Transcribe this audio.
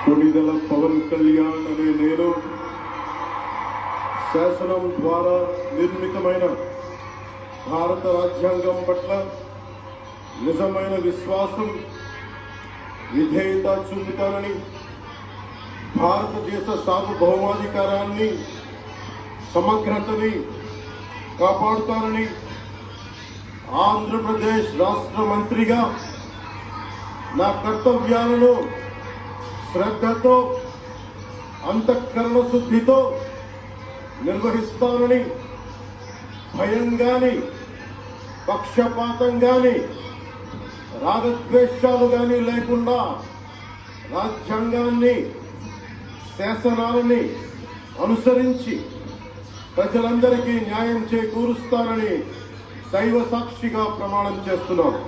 కొణిదెల పవన్ కళ్యాణ్ అనే నేను శాసనం ద్వారా నిర్మితమైన భారత రాజ్యాంగం పట్ల నిజమైన విశ్వాసం విధేయత చూపుతానని, భారతదేశ సార్వభౌమాధికారాన్ని సమగ్రతని కాపాడుతానని, ఆంధ్రప్రదేశ్ రాష్ట్ర మంత్రిగా నా కర్తవ్యాలను శ్రద్ధతో అంతఃకరణ శుద్ధితో నిర్వహిస్తానని, భయం గాని పక్షపాతం గాని రాగద్వేషాలు గాని లేకుండా రాజ్యాంగాన్ని శాసనాలని అనుసరించి ప్రజలందరికీ న్యాయం చేకూరుస్తానని దైవ సాక్షిగా ప్రమాణం చేస్తున్నాను.